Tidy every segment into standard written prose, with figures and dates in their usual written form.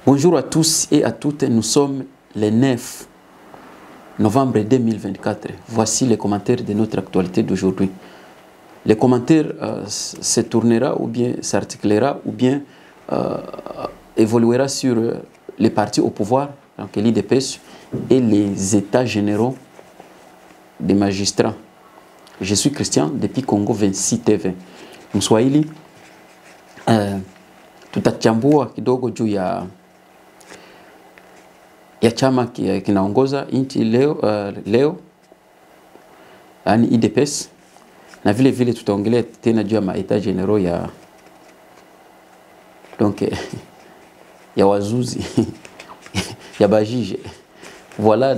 Bonjour à tous et à toutes, nous sommes le 9 novembre 2024. Voici les commentaires de notre actualité d'aujourd'hui. Les commentaires se tournera ou bien s'articulera ou bien évoluera sur les partis au pouvoir, donc l'IDPS et les états généraux des magistrats. Je suis Christian depuis Congo 26 TV. Mswahili tutachambua kidogo juu ya chama kinaongoza nchi leo yani IDPS, na vile vile tutaongelea tena juu ya maeta general ya donc ya wazuzi ya bajije. Voilà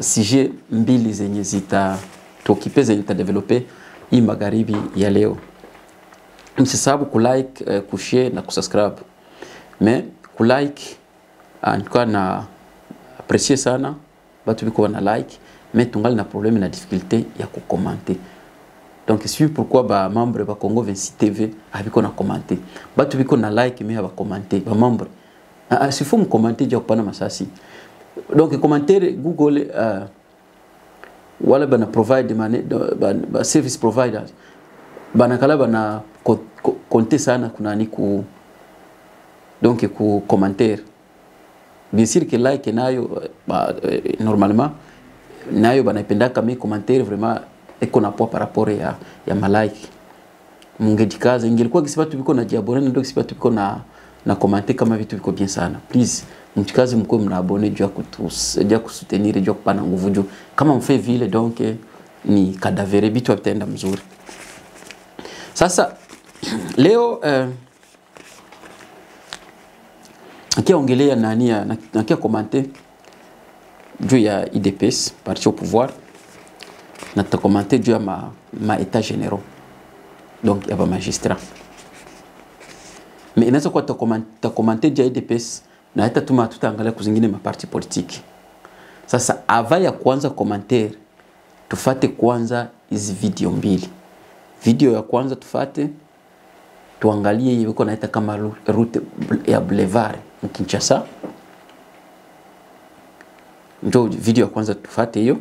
sujet mbili zenye zitatuokipe zenye zitadevelope hii magharibi ya leo. Msisahau kulike, kushare na kusubscribe. Mais kulike en tout cas na apprécier sana batu biko na like, mais tungali na problème na difficulté ya ku commenter. Donc c'est pourquoi ba membre ba Congo 26 TV abiko na commenter. Batu biko na like mais ba commenter. Ba membre s'il faut me commenter je kupana masasi. Donc commentaire Google wala bana provide ba service provider bana kala bana compter sana kuna ni ku donc ku commentaire. Bien sûr que like nayo normalement nayo banapenda kama commentaire vraiment eko na poa par rapport ya malike. Mungejikaza ingelikuwa kisi watu biko na jiabone ndio kisi watu biko na commenter kama vitu biko bien sana. Please mchikaze mko mnaabone juu ya kusutenir juu kupana nguvu juu kama mfe vile donc ni kadavere bitu vitaenda mzuri. Sasa leo akiaongelea nani na kia commenter juu ya IDPS parti au pouvoir na ta commenter juu ya ma état généraux donc ya ba magistrat. Mais inaweza kwa ta commenter juu ya IDPS na hata tutaangalia kuzingine ma parti politique. Sasa ava ya kwanza commentaire tufate kwanza hizi video mbili. Video ya kwanza tufate tuangalie yuko naita kama route ya Boulevard Kinshasa. Ndio video ya kwanza tufate hiyo,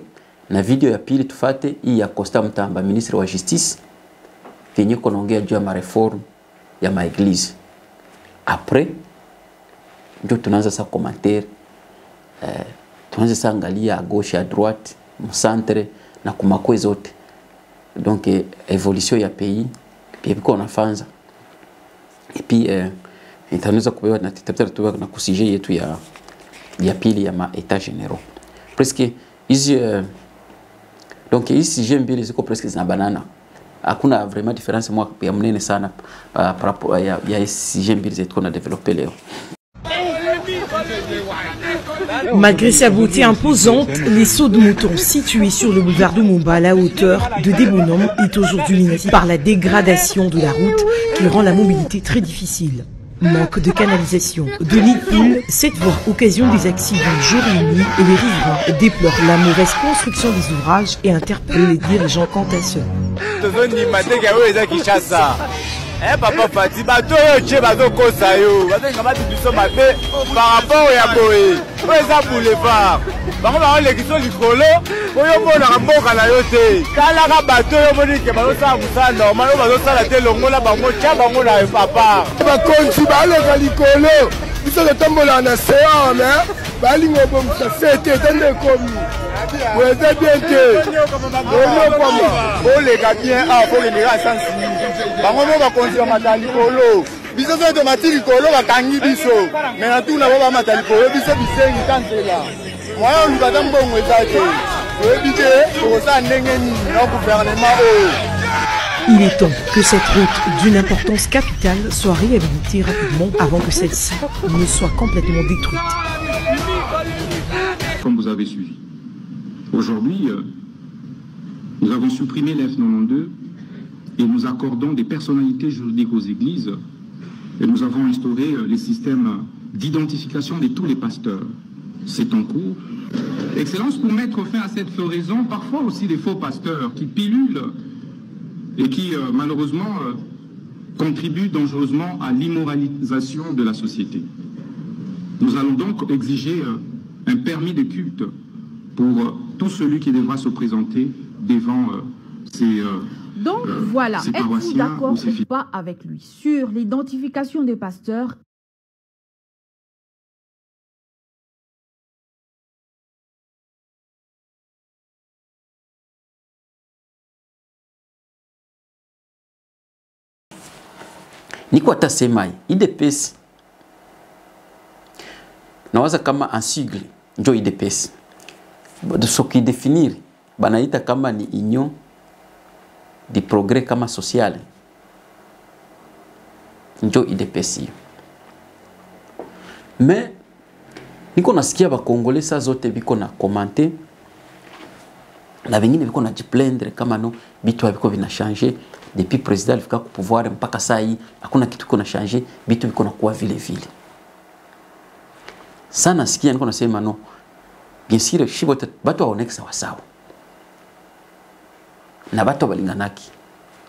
na video ya pili tufate hii ya Costa Mtamba, ministre wa justice, yenye konaongea juu ya mareform ya maeglise. Après ndio tunaanza sa commentaire, tunaanza sa angalia à gauche à droite, au centre na kumakwe zote. Donc évolution ya pays puis biko nafanza. Et puis itanaweza kupewa na tutafuta na kusije yetu ya pili ya ma état généraux. Presque hizi donc hizi sujet mbili ziko presque zina banana. Hakuna vraiment différence moi ya mnene sana par rapport ya sujet mbili zetu qu'on a développé leo. Malgré sa beauté imposante, les sauts de moutons situés sur le boulevard de Mumba à la hauteur de Débonhomme est aujourd'hui menacé par la dégradation de la route qui rend la mobilité très difficile. Manque de canalisation, de lits de poules, cette voie occasion des accidents jour et nuit et les riverains déplorent la mauvaise construction des ouvrages et interpellent les dirigeants quant à ce. Papa Fati, bato yo che bato kosa yo, bato ngaba biso mabe par rapport ya boye. Oza boulevard. Bango ba ole kiso likolo, oyo mona mboka na yo te. Kala ka bato yo moni ke bato sa musa normal, bato sala te longola bango cha bango na papa. Ba konti ba le ka likolo. Biso le tombola na séance mais ba lingo bom sa fete tande komi. Vous êtes bien que les gars bien à pour les gars sans signer. Par contre, on va construire matali polo. Biso de matali polo va kangi biso. Mais na tout na va matali polo biso bisengi kansela. Moi on va dans bon ezate. Vous éviter pour ça ndengeni na gouvernement. Il est temps que cette route d'une importance capitale soit réhabilitée rapidement avant que celle-ci ne soit complètement détruite. Comme vous avez suivi. Aujourd'hui, nous avons supprimé l'F92 et nous accordons des personnalités juridiques aux églises et nous avons instauré les systèmes d'identification de tous les pasteurs. C'est en cours. Excellence, pour mettre fin à cette floraison, parfois aussi des faux pasteurs qui pilulent et qui malheureusement contribuent dangereusement à l'immoralisation de la société. Nous allons donc exiger un permis de culte pour tout celui qui devra se présenter devant ces Donc voilà, ces êtes-vous paroissiens d'accord ou ces ou pas avec lui sur l'identification des pasteurs? Niko atasema IDPS nawaza kama un sigle njo IDPS soki definir banaita kama ni union de progrès kama social njo IDPS hiyo. Mais niko nasikia ba Congolais saa zote biko na commenter na vingine biko na jiplendre kama no bitu biko vina changer depuis président alifika ku pouvoir mpaka saa hii hakuna kitu kiko na changer, bitu biko na kuwa vile vile. Sana sikia niko nasema no, bien sûr shibote batu waoneke sawa sawa na batu balinganaki.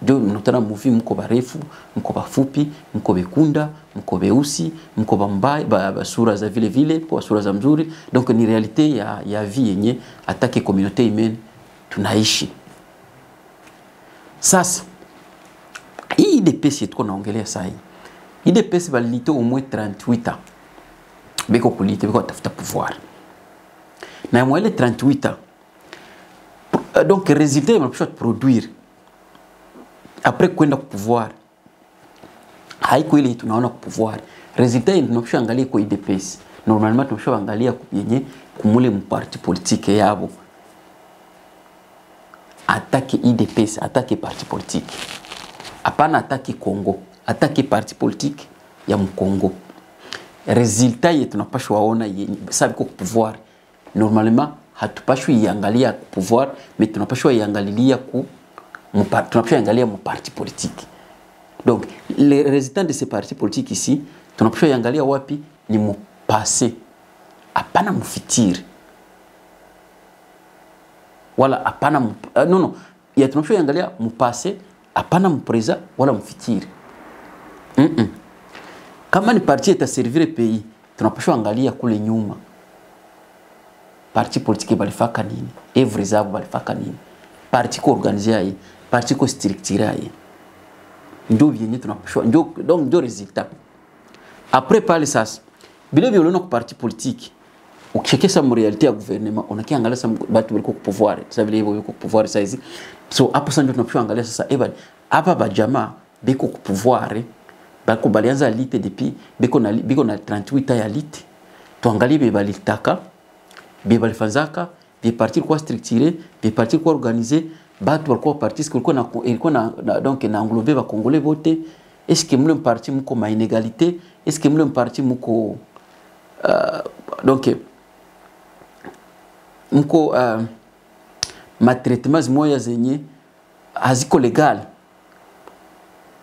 Jo mnotana movie mko barefu, mko bafupi, mko bekunda, mko beusi, mko bambai ba sura za vile vile, kwa sura za mzuri. Donc ni realite ya vie yenye atake communauté humaine tunaishi. Sasa hii IDPS yetu naongelea sasa hii. IDPS balite au moins 38 ans. Beko kulite beko tafuta pouvoir. Na mwele 38 ans. Donc résultat mnapaswa produire après kwenda ku pouvoir. Haiko ile tunaona ku pouvoir. Résultat tunapaswa angalia kwa IDPS. Normalement tunapaswa angalia yenye kumule mparti politique yabo. Attaque IDPS, attaque parti politique. Apana attaque Congo, attaque parti politique ya Mkongo. Résultat yetu tunapaswa waona sabi kwa pouvoir. Normalement hatupashwi iangalia ku pouvoir, mais tunapashwa iangalilia ku tunapashwa iangalia mu parti politique. Donc les résultats de ces partis politiques ici, tunapashwa iangalia wapi ni mu passé. Apana mu futur. Wala apana non, ya tunapashwa iangalia mu passé, apana mu présent wala mu futur. Kama ni parti eta servir pays, tunapashwa angalia kule nyuma. Parti politique balifaka nini? Evri zabo balifaka nini? Parti ko organiser hii, parti ko structurer hii. Ndio vyenye tunapashwa, ndio résultat. Après pale sasa, bila vile unaona ku parti politique, ukishekesa mu realite ya gouvernement, unakiangalia sasa batu bali ku pouvoir, sasa vile hivyo ku pouvoir sasa hizi. So hapo sasa ndio tunapashwa angalia sasa hapa ba jamaa biko ku pouvoir. Bako balianza lite depuis biko na 38 ya lite. Tuangalie be balitaka, be balifanzaka, be parti kwa structuré, be parti kwa organisé, batu walikuwa parti ilikuwa na donc na englober ba Congolais vote. Est-ce que mule parti mko ma inégalité? Est-ce que mule parti mko donc mko ma traitement moya zenye haziko legal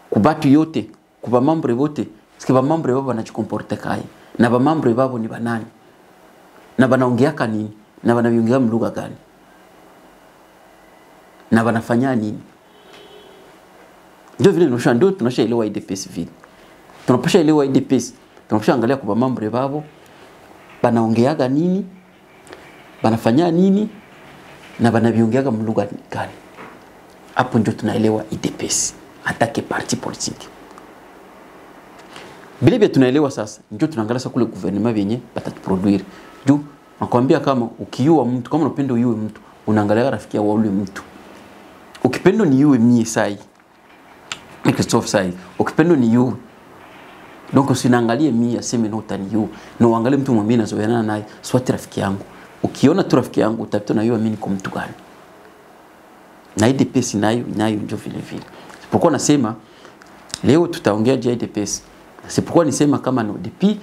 kubatu yote kuba membre vote, sike ba membre babo banajikomporte kai na ba membre babo ni banani na banaongeaka nini na banaongea mlugha gani na banafanya nini. Ndio vile tunashaelewa IDPS vile tunapasha elewa IDPS, tunapasha angalia kwa membre babo banaongeaga nini, banafanya nini na banabiongeaga mlugha gani. Hapo ndio tunaelewa IDPS attaque parti politique. Bila tunaelewa sasa, ndio tunaangalia sasa kule gouvernement vyenye batatuproduire. Juu nakwambia kama ukiua mtu, kama unapenda uiwe mtu, unaangalia rafiki ya ule mtu. Ukipenda ni yue mie sai. Christophe sai. Ukipenda ni yue. Donc usinaangalie mie aseme no utani yue. Na uangalie mtu mwingine anazoeana naye, swati rafiki yangu. Ukiona tu rafiki yangu utapita na yue mimi niko mtu gani. Na IDPS nayo ndio vile vile. Pourquoi nasema leo tutaongea juu ya IDPS. C'est pourquoi nisema kama no depuis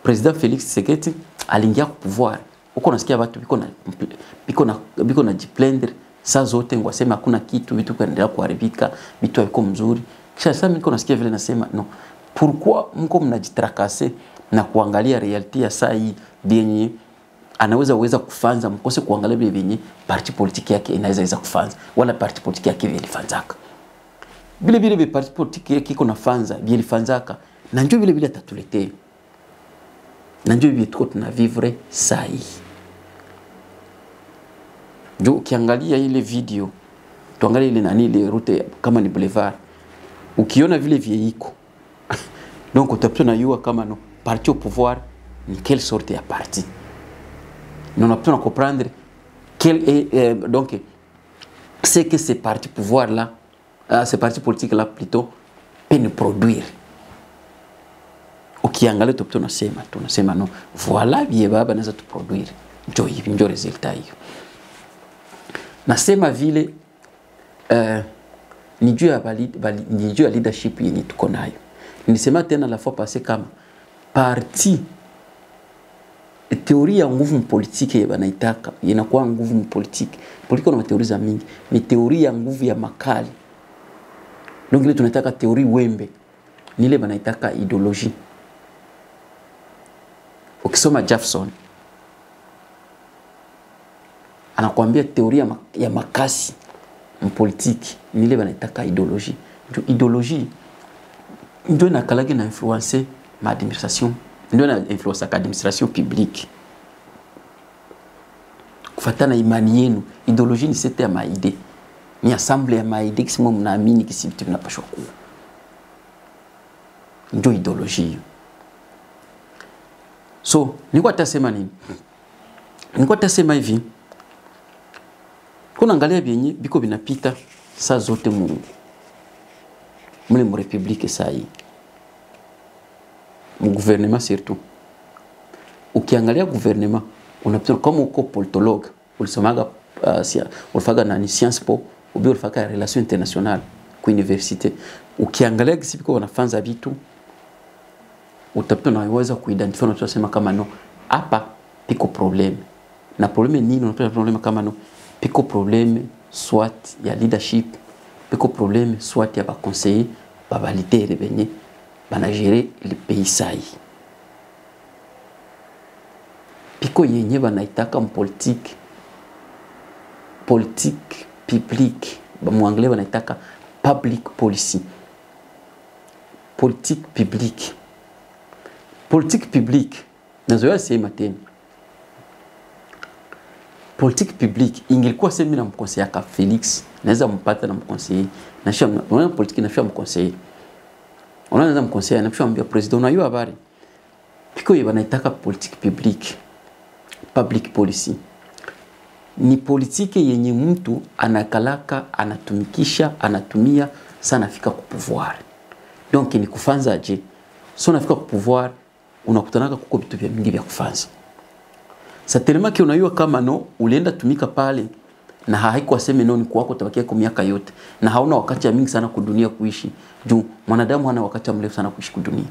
président Félix Tshisekedi aliingia ku pouvoir. Uko nasikia watu biko na jiplendre saa zote ngwasema hakuna kitu, vitu kuendelea kuharibika, vitu haviko mzuri. Kisha sasa niko nasikia vile nasema no. Pourquoi mko mnajitracasser na kuangalia reality ya saa hii bienye anaweza kufanza, mkose kuangalia vile vyenye parti politique yake inaweza kufanza wala parti politique yake vile ilifanzaka. Vile parti politique yake iko na fanza vile ilifanzaka na njoo vile atatuletea. na ndio hivi tuko tunavivre saa hii. Ndio ukiangalia ile video, tuangalie ile nani ile route kama ni boulevard, ukiona vile vieiko donc utapata na yua kama no parti au pouvoir ni quelle sorte ya parti. On a besoin de comprendre quel est donc c'est que ces partis pouvoir là, ces partis politiques là plutôt peut nous produire. Ukiangalia tunasema no, voilà bien baba naweza tu produire ndio resultat hiyo. Nasema vile ni juu ya leadership yenye tuko nayo. Nilisema tena la fois passée kama parti teoria ya nguvu mpolitiki wanaitaka inakuwa nguvu mpolitiki. Politiki kuna teoria za mingi, ni teoria ya nguvu ya makali. Donc ile tunataka teoria wembe. Ni ile wanaitaka ideology. Ukisoma Jefferson anakuambia teoria ya makasi mpolitiki, ni ile wanaitaka ideology. Ideology ndio inakalaki na influencer ma administration, ndio na influence administration publique. Kufatana imani yenu, ideology ni sete ya maide. Ni assemble ya maide kisimo mnaamini kisibitu vinapashwa kuwa. Ndio ideology. So, nilikuwa tasema nini? Nilikuwa tasema hivi. Kuna angalia vyenye biko binapita saa zote Mungu. Mule mu republique saa hii. Mu gouvernement surtout. Ukiangalia gouvernement, unapita kama uko politologue, ulisomaga ulifaga na science po, ubi ulifaga relation internationale kwa universite. Ukiangalia kisi biko wanafanza vitu, utapita unaweza kuidentify na tunasema kama no, hapa piko probleme. Na probleme nini? Unapita probleme kama no, piko probleme soit ya leadership, piko probleme soit ya ba conseiller, ba valider benye bana gérer le pays sai. Piko yenye banaitaka politique publique, ba muanglais banaitaka public policy. Politique publique nazoea sema tena. Politique publique ingilikuwa sema na mkonseiller ka Felix, naweza mpata na mkonseiller. Na shamba unaona politique na shamba mkonseiller. Unaanza mkonseiller na shamba president unajua habari. Piko yeye banaitaka politique publique. Public policy. Ni politiki yenye mtu anakalaka, anatumikisha, anatumia sana fika ku pouvoir. Donc ni kufanza aje. So nafika ku pouvoir unakutanaka kuko vitu vya mingi vya kufanza. Satelema ki unayua kama no ulienda tumika pale na haikuwa sema no ni kwako tabakia kwa miaka yote na hauna wakati ya mingi sana kudunia kuishi. Juu mwanadamu hana wakati mrefu sana kuishi kudunia.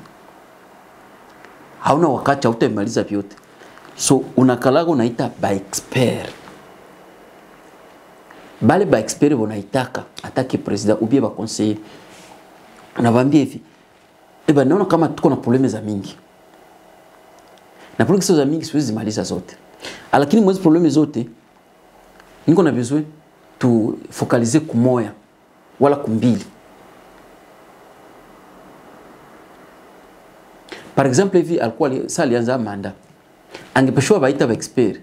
Hauna wakati hautamaliza vyote. So unakalaga unaita by expert. Bale ba expert unaitaka atake president ubie ba conseiller. Unavambia hivi. Eba naona kama tuko na probleme za mingi. Na probleme za mingi siwezi maliza zote. Lakini mwezi probleme zote niko na besoin tu focaliser kumoya wala kumbili. Par exemple hivi alikuwa alianza manda. Angepeshwa baita ba expert.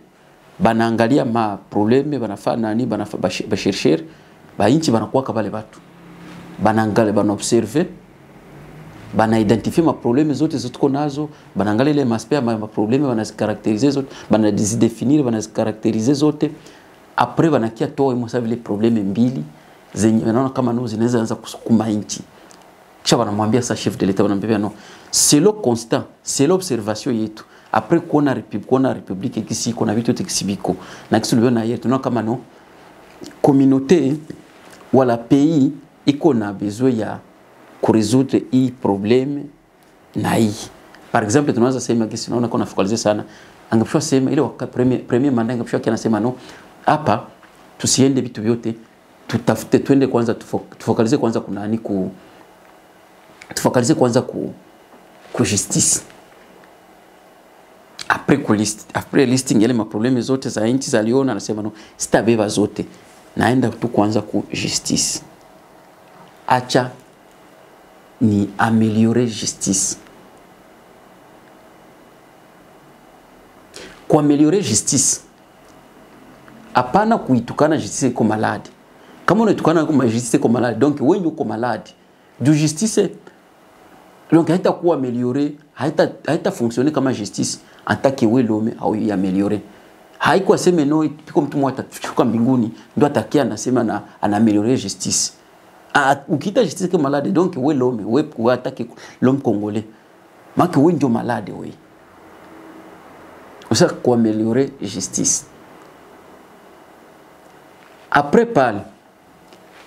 Banaangalia ma probleme banafanya nani ba chercher ba inchi banakuwa kabale watu. Banaangalia bana observer bana identifier ma probleme zote tuko nazo, banaangalia ile aspect ma probleme banazicaracteriser zote, bana définir banazicaracteriser zote. Après banakia toa imosa vile probleme mbili zenye wanaona kama no zinaweza anza kusukuma inchi. Kisha banamwambia sa chef de l'état banamwambia no, c'est le constant, c'est l'observation yetu. Après kuona république kisi kuna vitu tekisibiko na kisu liona yetu tunaona kama no communauté wala pays iko na besoin ya kuresoudre hii problème na hii. Par exemple tunaweza sema kisi naona kuna focaliser sana. Angepshwa sema ile premier mandat angepshwa kia nasema no, hapa tusiende vitu vyote, tutafute twende kwanza tufocaliser kwanza kuna nani tufocaliser kwanza ku justice. Après listing yale ma probleme zote za inchi za liona anasema no, sitabeba zote. Naenda tu kwanza ku justice. Acha ni améliorer justice. kuameliore justice. Hapana kuitukana justice iko malade. Kama unatukana kama justice iko malade, donc wewe uko malade. Du justice donc haita kuwa ameliore, haita fonctionner kama justice en tant que wewe l'homme au ameliore. Haiko aseme no piko mtu mmoja atachuka mbinguni ndio atakia anasema na anaameliore justice. Ukita justice kama malade, donc wewe l'homme, wewe atake l'homme congolais. Maki wewe ndio malade wewe. Usa kuameliore justice. Après pale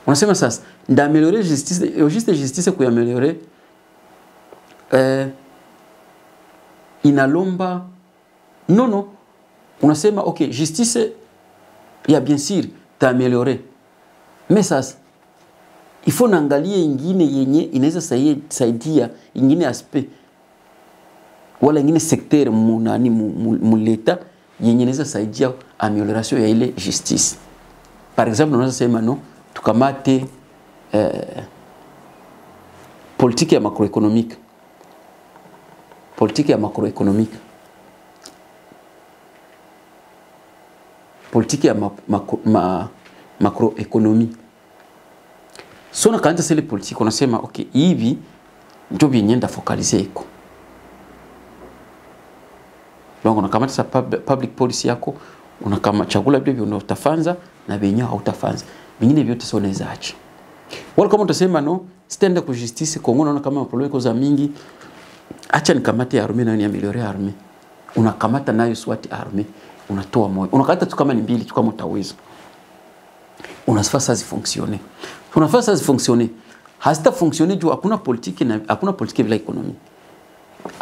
unasema sasa ndameliore justice, juste justice kuameliore inalomba non unasema ok justice ya bien sûr t'améliorer, mais sasa il faut naangalia ingine yenye inaweza saidia ingine aspect wala ingine secteur munani muleta yenye inaweza saidia amélioration ya ile justice. Par exemple unaweza sema no tukamate politique ya macroéconomique. Politique ya macroéconomique. Politique ya macroéconomie. Sona kanta sele politique unasema okay hivi ndio vyenye nda focaliser iko. Donc unakamata sa public policy yako, unakama chagula vile unatafanza na vyenye hautafanza. Vingine vyote sio unaweza acha. Wala kama utasema no stand ku justice Kongo naona kama problème za mingi, acha nikamate army na niameliore army. Unakamata nayo SWAT army, unatoa moyo. Unakata tu kama ni mbili tu kama utaweza. Unafasa zifunctionner. Unafasa zifunctionner. Hasta fonctionner juu hakuna politique na hakuna politique bila economie.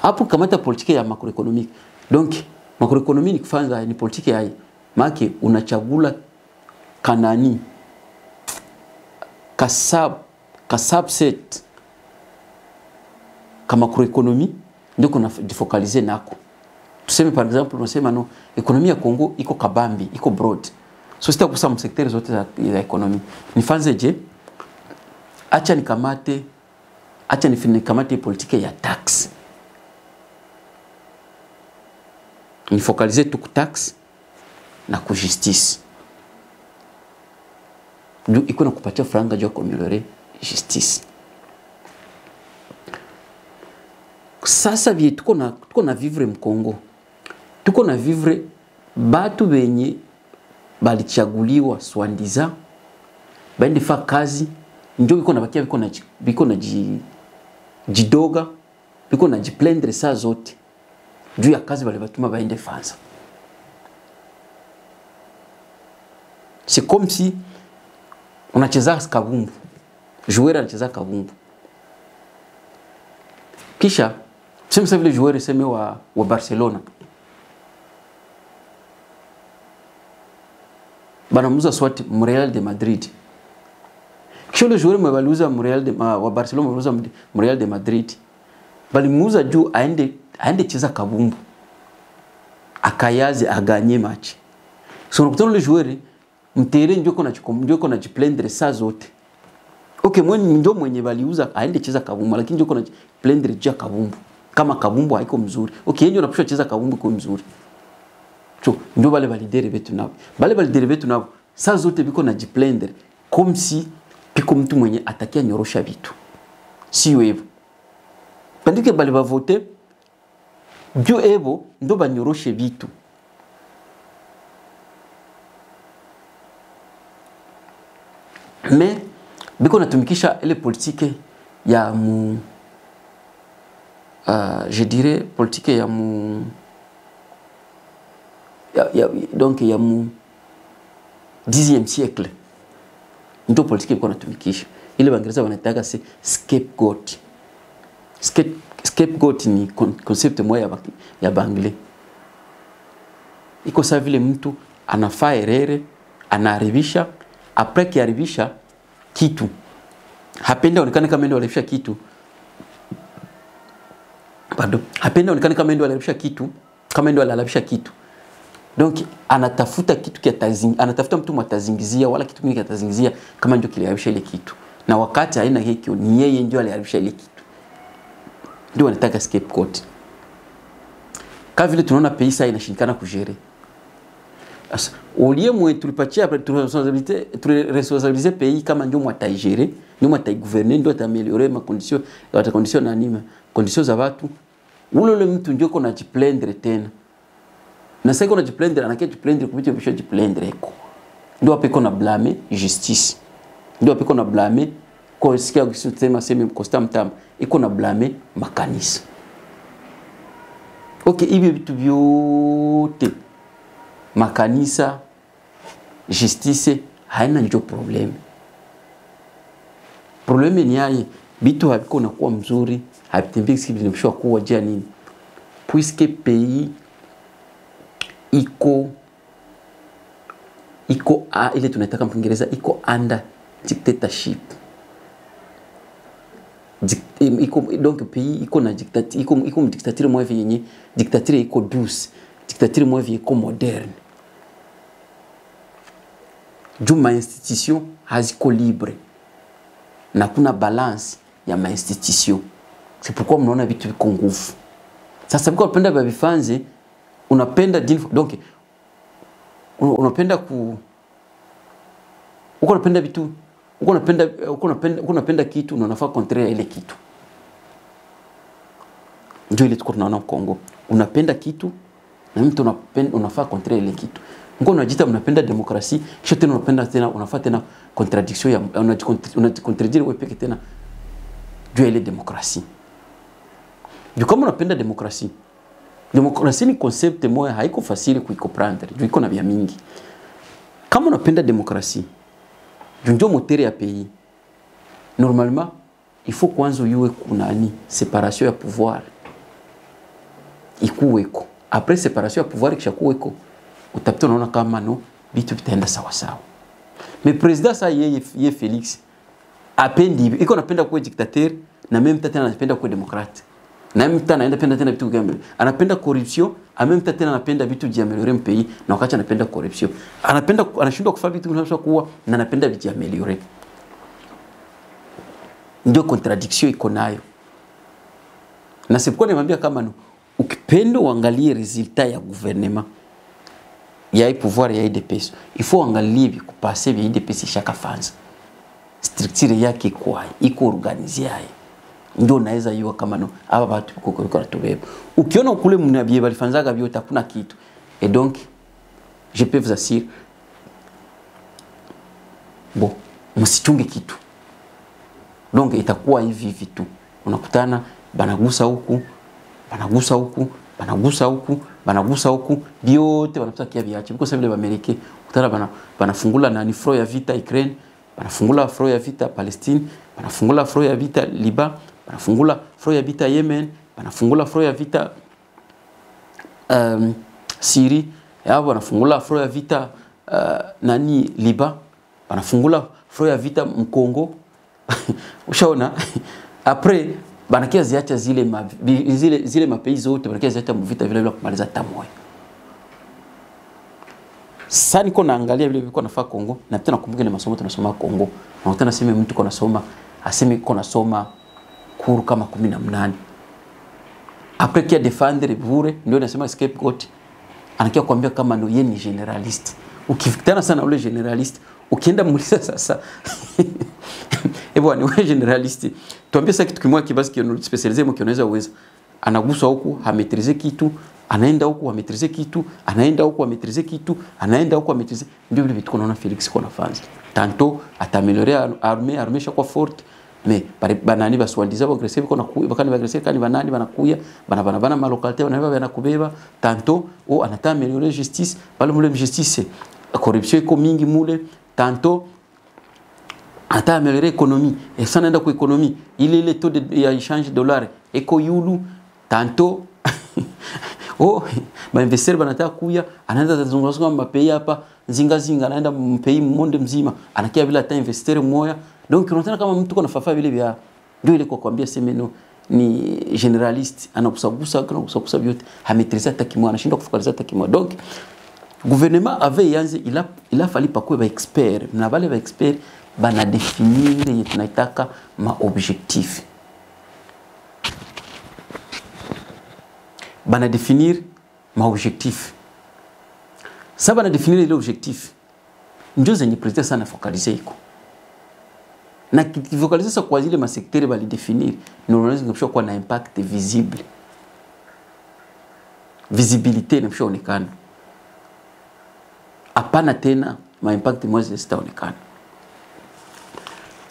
Hapo kamata politique ya macroéconomique. Donc macroéconomie ni kufanya ni politique ya maana unachagula kanani kasab set kama macroéconomie ndio kuna difocaliser nako. Tuseme par exemple unasema no ekonomia ya Kongo iko kabambi, iko broad. So sita kusa msektere zote za ekonomi. Nifanze je? Acha nikamate politique ya tax. Nifocaliser tu ku tax na ku justice. Ndio iko na kupatia franga juu kuameliore justice. Sasa vile tuko na vivre mkongo. Tuko na vivre batu benye balichaguliwa swandiza baende fa kazi ndio biko na bakia biko na jidoga biko na jiplendre saa zote juu ya kazi bali batuma baende fanza. C'est comme si unacheza kabumbu, joueur anacheza kabumbu, kisha sema vile joueur sema wa Barcelona banamuza swati Real de Madrid. Kisha le joueur mwabaluza wa Barcelona mwabaluza Real de Madrid. Balimuza juu aende cheza kabumbu. Akayaze aganye match. So unakutana le joueur mtere ndio kuna jiplendre saa zote. Okay, ndio mwenye baliuza aende cheza kabumbu lakini ndio kuna jiplendre juu kabumbu. Kama kabumbu haiko mzuri. Okay, ndio unapaswa cheza kabumbu kwa mzuri. So ndio bale validere betu nabo. Bale validere betu nabo saa zote biko na jiplendre comme si piko mtu mwenye atakia nyorosha vitu. Sio hivyo. Bandike bale ba voter ndio hivyo ndio banyoroshe vitu. Mais biko natumikisha ile politique ya je dirais politique ya donc ya 10e siècle ndio politique iko natumikisha ile Waingereza wanataka si scapegoat. Scapegoat ni concept moja ya Bangle. Iko sawa vile mtu anafaa erere, anaharibisha, après kiharibisha kitu hapenda onekane kama ndio alifisha kitu. Pardon, hapenda onekane kama ndio alifisha kitu, kama ndio alalabisha kitu. Donc anatafuta kitu anatafuta mtu mwatazingizia wala kitu kingine kitazingizia kama ndio kiliharibisha ile kitu. Na wakati haina hiyo ni yeye ndio aliharibisha ile kitu. Ndio anataka scapegoat. Kama vile tunaona pays ça inashindikana kugere. Asa olie mwe tulipatia responsabiliser pays kama ndio mwataigere, ndio mwatai-gouverner, ndio ataméliorer ma condition, wata condition anime, conditions za watu. Ule mtu ndio kona jiplendre tena. Na sasa kona jiplendre anakia jiplendre kupitia bisho jiplendre eko. Ndio hapo kona blame justice. Ndio hapo kona blame kwa sikia kusema sema mkosta mtama, iko na blame makanisa. Okay, hivi vitu vyote makanisa justice haina ndio problem. Problem ni yaye bitu haviko na kuwa mzuri, havitembii kibinafsi kuwa jia nini? Puisque pays iko ile tunataka Kiingereza iko under dictatorship. Donc pays iko na dictature, iko dictature moja yenye dictature iko douce, dictature moja iko moderne. Juma institution haziko libre na kuna balance ya ma institution. C'est pourquoi mnaona vitu viko nguvu. Sasa biko unapenda babifanze, unapenda donc unapenda unapenda vitu, unapenda kitu na unafaa contraire ile kitu. Ndio ile tuko tunaona Kongo. Unapenda kitu na mtu unafaa contraire ile kitu. Ngo unajita unapenda demokrasi, kisha tena unapenda tena unafaa tena contradiction ya unajicontredire wewe peke tena. Ndio ile demokrasi. Ndio kama unapenda demokrasi. Demokrasi ni concept moja haiko facile kuicomprendre. Ndio iko na vya mingi. Kama unapenda demokrasi, ndio moteur ya pays. Normalement, il faut kwanza uyue kunani séparation ya pouvoir. Ikuweko. Après séparation ya pouvoir kisha kuweko, utapita unaona kama no vitu vitaenda sawa sawa. Mais président ça yeye Félix apendi iko napenda kuwa dictateur na même tena anapenda kuwa démocrate. Na même tena anaenda tena vitu gambe. Anapenda corruption, en même temps tena anapenda vitu jiaméliorer pays na wakati anapenda corruption. Anashindwa kufanya vitu vinavyo kuwa na anapenda vitu jiaméliorer. Ndio contradiction iko nayo. Na sikuwa nimwambia kama no ukipenda uangalie resultat ya gouvernement ya pouvoir ya IDPS, il faut angalie kupasser vya IDPS chaque phase. Structure yake kwa iko organiser ndio naweza yua kama no aba watu kwa tubeba. Ukiona kule mnabie balifanzaga vyote hakuna kitu. Et donc je peux vous assurer bon, msichunge kitu. Donc itakuwa hivi vitu. Unakutana banagusa huku, banagusa huku, banagusa huku, banagusa huku, vyote wanapata kia viache. Because vile Amerika kutana banafungula nani front ya vita Ukraine, banafungula front ya vita Palestine, banafungula front ya vita Liban, banafungula front ya vita Yemen, banafungula front ya vita Syrie, yao banafungula front ya vita nani Liban, banafungula front ya vita Mkongo. Ushaona? Après banakia ziacha zile mapays zote banakia ziacha mvita vile vile kumaliza tamoya. Sasa niko naangalia vile vile nafaa Kongo na tena nakumbuka ile masomo tunasoma Kongo. Na tena sema mtu kona soma aseme kona soma kuru kama 18. Après kia défendre bure ndio nasema scapegoat. Anakia kuambia kama no yeye ni generalist. Ukifikitana sana ule generalist ukienda muuliza sasa ebo ni wewe generalist. Tuambie sasa kitu kimoja kibasi kio specialize mko unaweza uweza. Anagusa huku, hametrize kitu, anaenda huku, hametrize kitu, anaenda huku, hametrize kitu, anaenda huku, hametrize. Ndio vile vitu kunaona Felix kwa nafasi. Tanto ataméliorer armée chaque fois forte, mais banani baswaliza bagresser kwa nakuya, bakani bagresser kani banani banakuya, bana ma localité banakubeba, tanto o anata améliorer justice, bale mule justice, corruption iko mingi mule, tanto ata améliorer économie, et ça n'enda ku économie, il est le taux de échange dollar eko yulu, tanto oh ba investir banataka kuya anaenda tazungumza kwa pays hapa zinga anaenda mpei monde mzima anakia bila hata investir moya. Donc unaona kama mtu kuna fafa vile vya ndio ile kwa kuambia semeno ni generalist anakusagusa vyote hametriza hata kimwa anashindwa kufukaliza hata kimwa. Donc gouvernement avait yanze il a fallu pas quoi ba expert na wale ba expert bana définir yetu tunaitaka ma objectif. Bana définir objectif. Ça va définir les objectifs. Ndio zenye president sana focaliser iko. Na kifocaliser sa kwa zile masektere bali définir, normalement ngepsho kwa na impact visible. Visibilité ngepsho onekana. Hapana tena ma impact moja zitaonekana.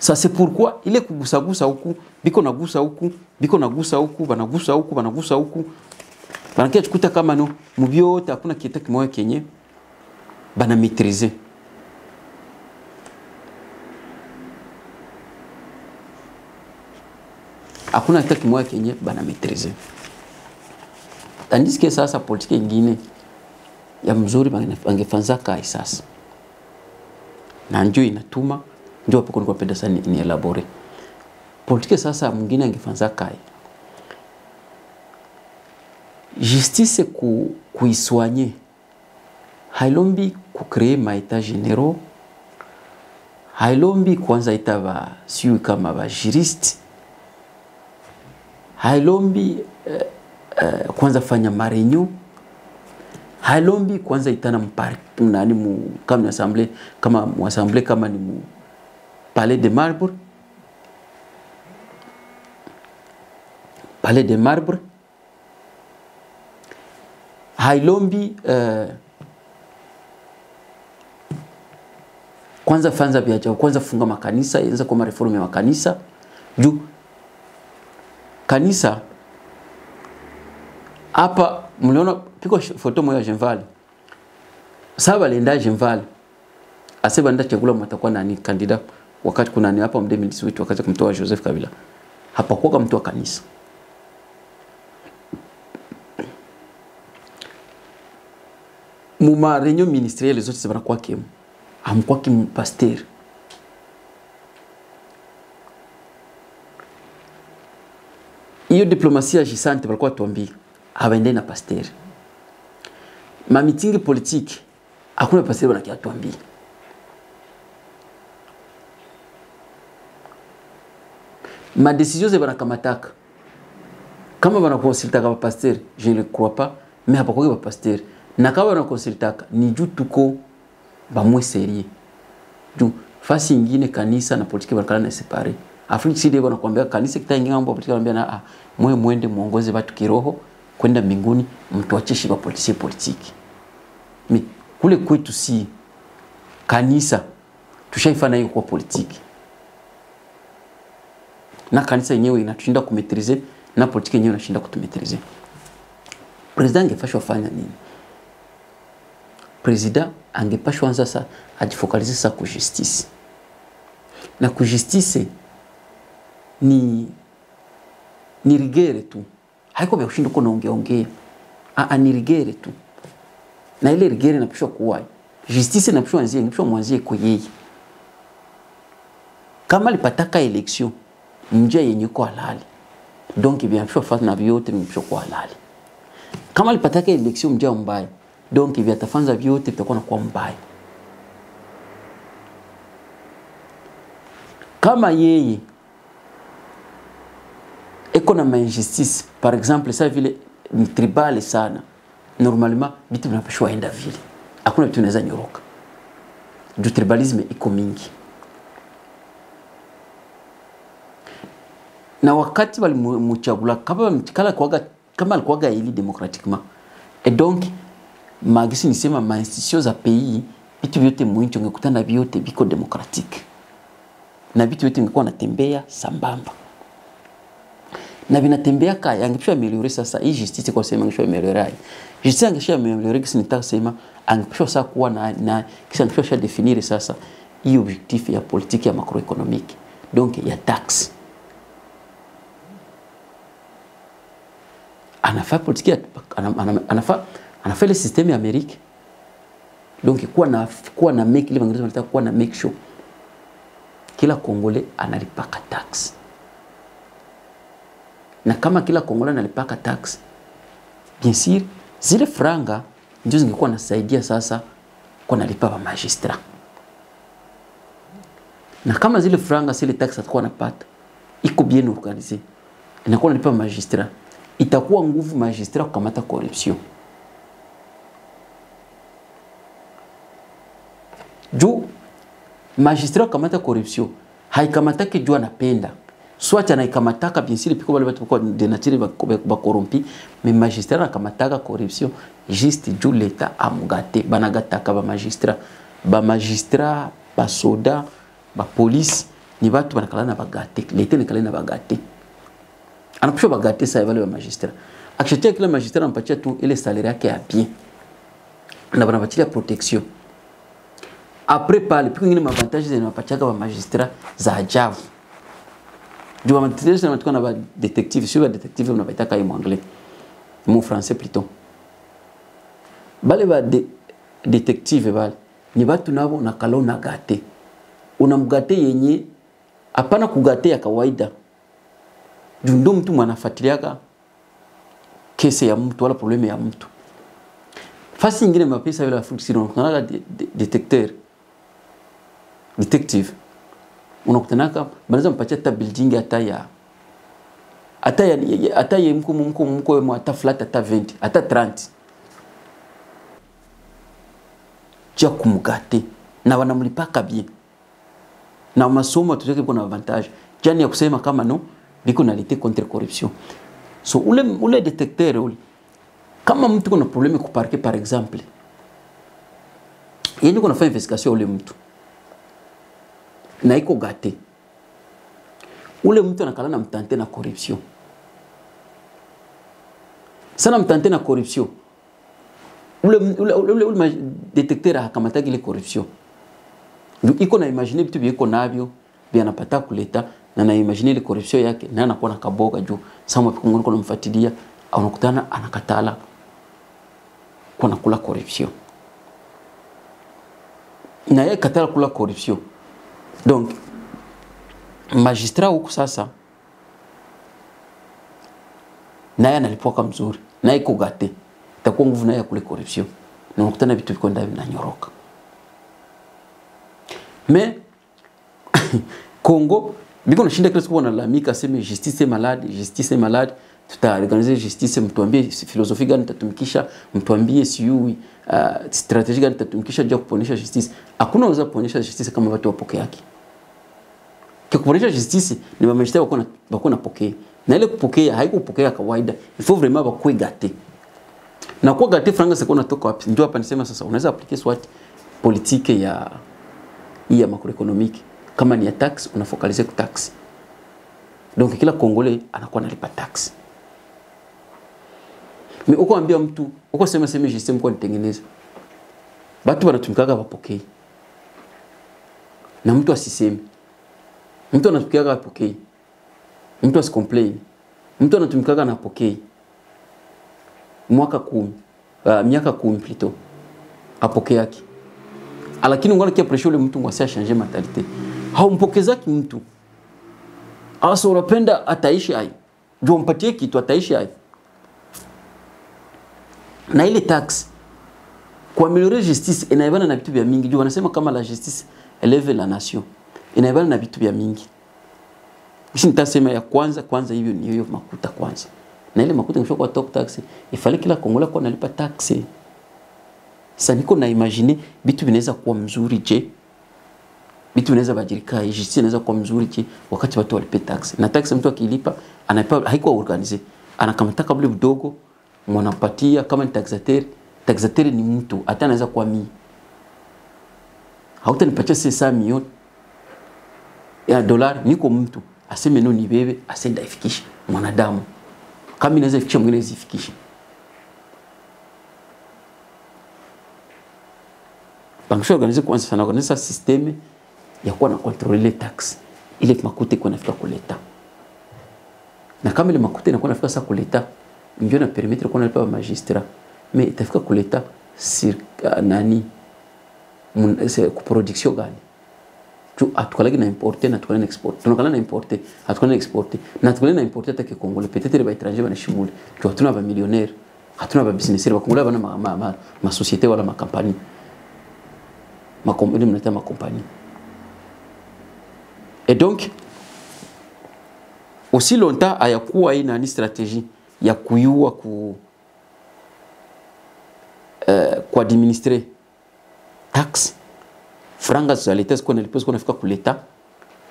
Ça c'est pourquoi il est kugusa huku, biko nagusa huku, biko nagusa huku, banagusa huku, banagusa huku. Banakia tukuta kama no mubyote hakuna kitu kimoja kenye bana maîtriser. Hakuna kitu kimoja kenye bana maîtriser. Tandis que sasa politique nyingine ya mzuri bangefanza kai sasa. Na njoo inatuma ndio hapo kwa penda sana ni elaborate. Politique sasa mwingine angefanza kai. Justice kuiswanye. Hailombi kucreer maita généraux. Hailombi kwanza itaba siyo kama ba juriste. Hailombi kwanza fanya marenyo. Hailombi kwanza itana nani mu kama assemblée kama ni mu Palais de Marbre. Palais de Marbre. Hailombi kwanza fanza biaja, kwanza funga makanisa, yenza kwa reformu ya makanisa. Juu kanisa hapa mliona piko foto moja Genval. Saba lenda Genval. Aseba nda chagula mtakuwa nani kandida wakati kuna ni hapa mdemi wetu wakati kumtoa Joseph Kabila. Hapa kwa mtu wa kanisa. Muma réunion ministérielle zote zibana kwa kemu. Amkwa kimu pasteur. Iyo diplomatie agissante balikuwa tuambia habaende na pasteur. Ma meeting politique hakuna pasteur banakia tuambia. Ma décision c'est banakamataka. Kama bana consulta kama pasteur, je ne le crois pas, mais hapa kwa pasteur. Na kama bana consultaka ni juu tuko ba mwe sérieux. Juu fasi nyingine kanisa na politique banakala na séparer. Afrika sidi bana kuambia kanisa kitaingia mambo politique anambia na mwende muongoze watu kiroho kwenda mbinguni mtuache ba politique. Mais kule kwetu si kanisa tushaifanya hiyo kwa politique. Na kanisa yenyewe inatushinda kumetrize na politique yenyewe inashinda kutumetrize. President angepashwa fanya nini? President angepashwa anza sasa ajifocalize sasa ku justice. Na ku justice ni rigere tu. Haiko vya kushinda kuna ongea. Ni rigere tu. Na ile rigere inapashwa kuwa. Justice inapashwa mwanzie kwa yeye. Kama alipataka election njia yenye kwa halali. Donc bien sûr fanya na vyote mpisho kwa halali. Kama alipataka election njia mbaya, donc vyatafanza vyote vitakuwa na kwa mbaya. Kama yeye eko na injustice, par exemple ça vile ni tribal sana, normalement vitu vinapashwa enda vile. Hakuna vitu vinaweza nyoroka. Du tribalisme iko mingi. Na wakati wali mchagula kama alikuwaga ili démocratiquement. Et donc magisi nisema ma institutions za pays vitu vyote mwincho ngekutana vyote biko démocratique. Na vitu vyote ngekuwa natembea sambamba. Na vinatembea kaya angepishwa ameliore sasa hii justice kwa sema angepishwa ameliore. Justice angepishwa ameliore kisi nitaka sema angepishwa sasa kuwa na kisi angepishwa définir sasa hii objectif ya politique ya macroéconomique. Donc ya taxe. Anafaa politique anafaa le système américain. Donc kuwa na make ile Waingereza wanataka kuwa na make sure kila Kongole analipaka tax. Na kama kila Kongole analipaka tax, bien sûr zile franga ndio zingekuwa nasaidia sasa kwa nalipa ba magistrat. Na kama zile franga zile tax atakuwa anapata iko bien organisé, inakuwa nalipa magistrat, itakuwa nguvu magistrat kukamata corruption. juu magistrat kamata corruption haikamataki juu anapenda soit anaikamataka bien sûr piko wale watu kwa de nature ba corrompi mais magistrat anakamata corruption juste juu l'etat amugate banagataka ba magistrat ba soda ba police ni watu banakala na bagate l'etat nikala na bagate anakusha bagate sa wale ba magistrat akichetea kila magistrat anampatia tu ile salaire yake ya bien na banapatia protection après pale piko ngine avantages zinapatia ba magistrat za ajabu du avantages na ba détective sur ba détective unapatia kai mu anglais mu français plutôt bale ba détective bale ni watu nabo nakalo na gate unamgate yenye hapana kugate ya kawaida ndo mtu mwanafuatiliaka kesi ya mtu wala probleme ya mtu fasi nyingine mapesa yule afukisiro unakutanaka detective unakutanaka banaweza mpatia hata building hata ya mko hata flat hata 20 hata 30 cha kumgate na wanamlipaka bien na masomo tutake kuna avantage jani ya kusema kama no biko na lutter contre corruption so ule detecteur ule kama mtu kuna problème ku parquet par exemple yeye kuna fanya investigation ule mtu na iko gate ule mtu anakala na mtante na corruption sana mtante na corruption ule detecteur akamata ile corruption iko na imaginer vitu biko navyo bia anapata kuleta na na imaginer ile corruption yake na anakuwa na kaboga juu sawa pikungoni kuna mfuatilia au unakutana anakatala kuna kula corruption na yeye katala kula corruption donc magistrat huko sasa na yeye analipwa kama mzuri na iko gate takuwa nguvu na yeye kule corruption na unakutana vitu viko ndani na nyoroka mais Congo biko nashinda kile siku wanalamika sema justice est malade tutaorganize justice mtuambie philosophie gani tutatumikisha mtuambie siui strategy gani tutatumikisha je kuponesha justice hakuna unaweza kuponesha justice kama watu wapokea yake kuponesha justice ni mameshta wako na pokea na ile kupokea haikupokea kawaida il faut vraiment bakwe gate na kwa gate franga sasa natoka wapi ndio hapa nisema sasa unaweza applique swat politique ya macroeconomique kama ni ya tax unafocalize ku tax donc kila Congolais anakuwa analipa tax mais uko ambia mtu uko sema justice mko nitengeneza watu wanatumikaga wapokei na mtu asisemi mtu anatumikaga wapokei mtu asicomplain mtu anatumikaga na apokei miaka 10 plutôt apokei yake lakini ngona kia pressure ule mtu ngwasi changer mentalite haumpokezaki mtu asa unapenda ataishi hai ndio mpatie kitu ataishi hai na ile tax kwa améliorer justice inaibana na vitu vya mingi juu wanasema kama la justice élève la nation inaibana na vitu vya mingi mimi nitasema ya kwanza hivyo ni hiyo makuta kwanza na ile makuta ngisho kwa top tax ifale kila Kongola kwa nalipa tax sasa niko na imagine vitu vinaweza kuwa mzuri je vitu vinaweza bajirika justice inaweza kuwa mzuri je wakati watu walipe tax na tax mtu akilipa anaipa haiko organize anakamata kabla mdogo mwanapatia kama ni taxateur ni mtu hata anaweza kuwa mimi hautanipatia 500 milioni ya dolari niko mtu aseme no ni bebe asenda ifikisha mwanadamu kama inaweza ifikisha mwingine ifikisha bangisho organize kwanza sana organize system ya kuwa na contrôler tax ile makuta iko nafika kuleta na kama ile makuta inakuwa nafika sasa kuleta ndio na permettre qu'on nalipa magistrat mais itafika kuleta sur nani c'est ku production gani tu atukala na importer na tukala na export tunakala na importer atukala na exporter na tukala na importer take Congo peut-être ba étranger bana shimule tu hatuna ba millionnaire hatuna ba businessaire ba Congo bana ma société wala ma compagnie ma compagnie et donc aussi longtemps ayakuwa ina ni stratégie ya kuyua ku administrer tax franga za leta ziko na lipo ziko nafika kuleta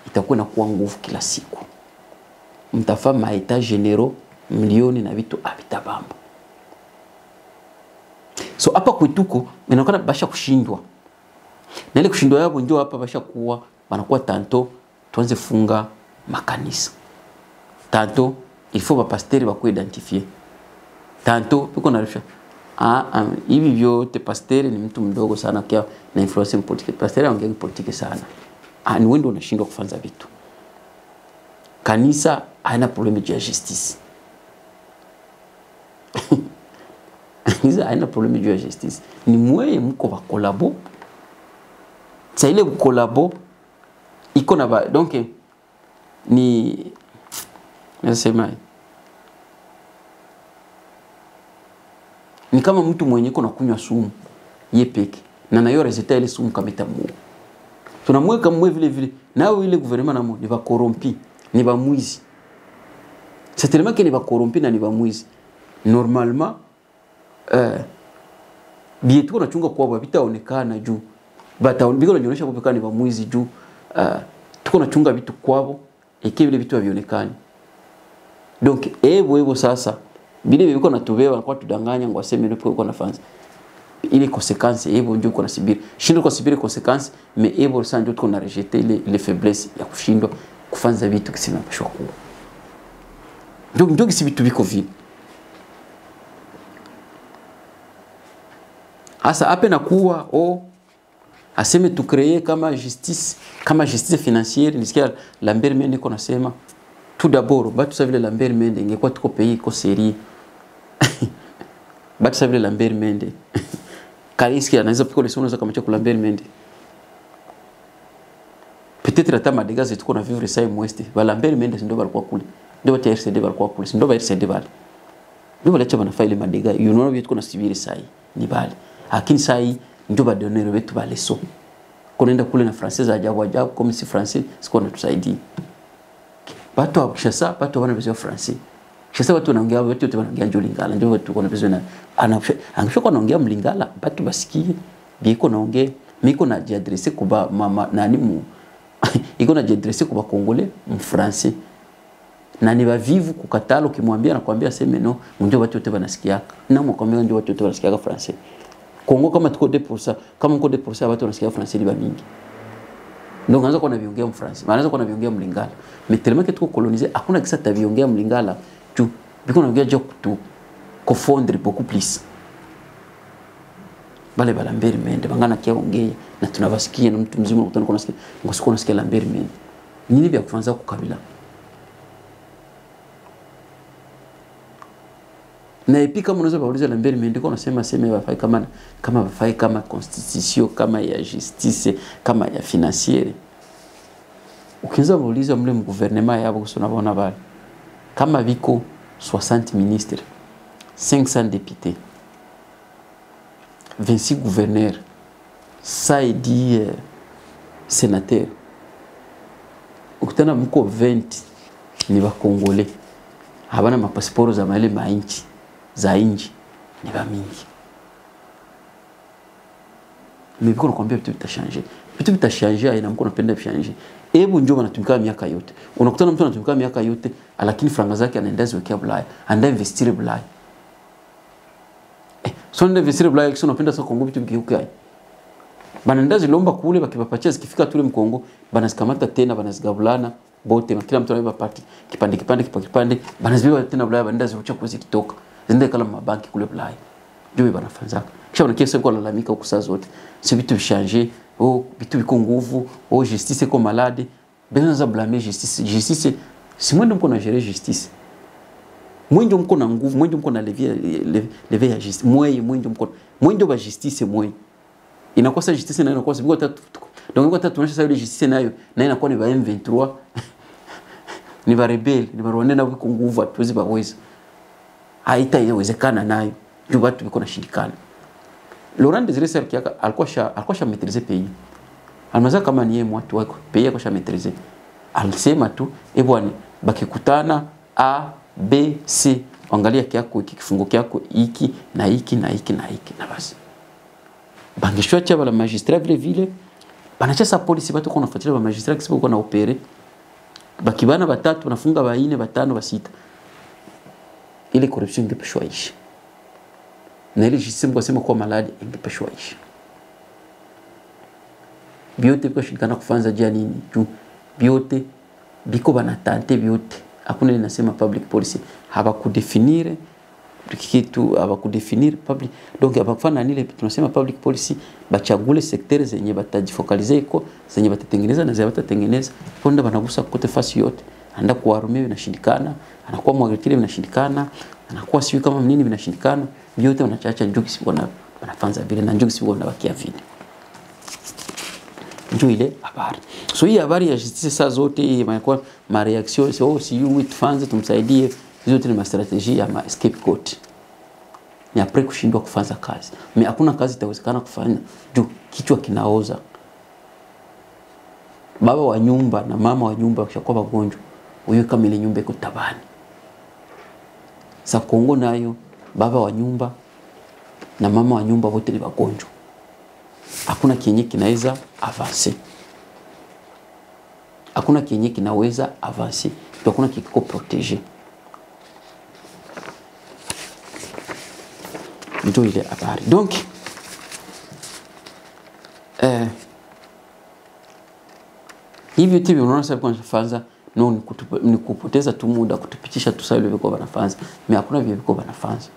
itakuwa na kuwa nguvu kila siku. Mtafa maeta generaux milioni na vitu abitabamba. So hapa kwetuko inaonekana basha kushindwa. Na ile kushindwa yao ndio hapa basha kuwa wanakuwa tanto tuanze funga makanisa. Tanto il faut ba pasteur ba ku identifier. Tanto piko na risha hivi vyote pasteur ni mtu mdogo sana kia na influence politique. Pasteur anaongea politique sana. Ni wewe ndio unashindwa kufanya vitu. Kanisa haina problème ya justice. Kanisa haina problème ya justice. Ni mweye mko ba collabo. Sa ile collabo iko na ba donc ni nasema ni kama mtu mwenye kuna kunywa sumu yepeke na nayo resultat ile sumu kameta mu. Tunamweka mwe vile vile nao ile gouvernement namo ni ba corrompi, ni ba mwizi. C'est tellement que ni ba corrompi na ni ba mwizi. Normalement bietu na chunga kwa bitaonekana juu. Biko naonyesha kwa ni ba mwizi juu. Tuko na chunga vitu kwao vile vitu havionekani. Donc ebo sasa bile biko natubewa kwa tudanganya ngo aseme ndio kwa nafasi. Ile conséquence ebo ndio kuna sibiri. Shindo kwa sibiri conséquence mais ebo sasa ndio tuko na rejeter les faiblesses ya kushindwa kufanya vitu kisima pashoku. Ndio kisi vitu biko vile. Asa ape na kuwa aseme tu créer kama justice financière nisikia Lambert Mende ko nasema tout d'abord batu sa vile Lambert Mende ingekuwa tuko pays ko série batu sa vile Lambert Mende kaliski anaweza piko lesono za kama cha Lambert Mende peut-être hata madega zetu ko na vivre ça mweste ba Lambert Mende ndio balikuwa kule ndio wa RCD balikuwa kule ndio ba RCD bali ndio walacha bana faile madega you know vitu kuna siviri sai ni bali lakini sai ndio ba donner wetu ba leso kunaenda kule na français ajabu comme si français siko na tusaidie watu wakishasa watu wana besoin français kishasa watu wanaongea watu wote wanaongea Lingala ndio watu kuna besoin na angeshoka naongea Mlingala watu basikie biko naongea miko na jiadresser kuba mama nani mu iko na jiadresser kuba congolais mu français na ni bavivu kukatalo kimwambia na kwambia sema no ndio watu wote wanasikia na mwakwambia ndio watu wote wanasikia français Kongo kama tuko 2% kama mko 2% watu wanasikia français liba mingi. Donc anza kwa na viongea mfransi, anaanza kwa na viongea Mlingala. Mais tellement que tuko coloniser, hakuna kisa ta viongea Mlingala tu biko naongea jo tu confondre beaucoup plus. Bale Lambert Mende bangana kia ongea na tunabasikia na mtu mzima ukutana kuna sikia ngosiko nasikia Lambert Mende. Nini vya kufanza kukabila? Na epi kama unaweza bauliza Lambert Mende kwa unasema bafai kama bafai kama constitution kama ya justice kama ya financiere. Ukianza bauliza mle gouvernement yabo kusona bona bali kama viko 60 ministres 500 députés 26 gouverneurs ça et dit sénateurs ukutana mko 20 ni ba Congolais habana mapasiporo za mali mainchi za inji ni ba mingi. Mais biko nakwambia vitu vitashange. Vitu vitashange aina mko napenda vishange. Hebu njoo banatumika miaka yote. Unakutana mtu anatumika miaka yote lakini franga zake anaendaza wekea Bulaya, anaenda investir Bulaya. So anaenda investir Bulaya kisha unapenda sasa Kongo vitu vikiuka. Banaenda zilomba kule bakipapatia zikifika tule mkongo banazikamata tena banazigabulana bote kila mtu anaiba party kipande banazibiwa tena Bulaya banaenda zirucha kuzi kitoka. Zinde kala mabanki kule Bulaya. Ndio banafanza. Kisha unakiesa kwa lalamika huko saa zote. Si vitu vishange, vitu viko nguvu, justice iko malade. Bena za blâmer justice. Justice si mwendo mko na gérer justice. Mwendo mko na nguvu, mwendo mko na lever ya justice. Mwendo ba justice mwendo. Inakosa justice na inakosa biko tatu. Donc kwa tatu tunaisha sayo justice nayo na inakuwa ni ba M23. Ni ba rebel, ni ba Rwanda na wiko nguvu atuwezi baweza. Haita inawezekana nayo. Juu watu biko na shirikana. Laurent Désiré Serkiaka alikuwa sha maîtriser pays. Almaza kama ni yeye watu wako pays kwa sha maîtriser. Alisema tu bwana bakikutana A B C angalia kiako kifungo kiako hiki na basi. Bangishwa cha bala magistrat vile banachasa polisi batu kwa nafuatilia ba magistrat kisipo kwa na opere bakibana batatu wanafunga baine batano basita ile corruption ingepeshwa ishi na ile system kwa sema kwa maladi ingepeshwa ishi biote kwa shirikana kufanza jia nini juu biote biko banatante biote hakuna ile nasema public policy habakudefinire kitu habakudefinire public donc habakufanya nile tunasema public policy bachagule secteur zenye batajifocalize iko zenye batatengeneza na zenye batatengeneza ponda banagusa kote fasi yote anda kuarumia vinashindikana anakuwa mwagitile vinashindikana anakuwa siyo kama nini vinashindikana biote wanachacha njuki sipo na wanafanza vile na njuki sipo na bakia vile ndio ile habari. So hii habari ya justice saa zote inakuwa ma reaction so si you with fans tumsaidie zote ni ma strategy ya ma scapegoat. Ni apre kushindwa kufanya kazi. Mimi hakuna kazi itawezekana kufanya juu kichwa kinaoza. Baba wa nyumba na mama wa nyumba wakishakuwa wagonjwa, huyo kama ile nyumba iko tabani. Sa Kongo nayo baba wa nyumba na mama wa nyumba wote ni wagonjwa. Hakuna kienye kinaweza avancer. Hakuna kienye kinaweza avancer. Hakuna kiko protéger. Ndio ile habari. Donc hivi tibi unaona sasa kwa kufanza ni kupoteza tu muda kutupitisha tu sasa ile viko wanafanza. Mimi hakuna vile viko wanafanza.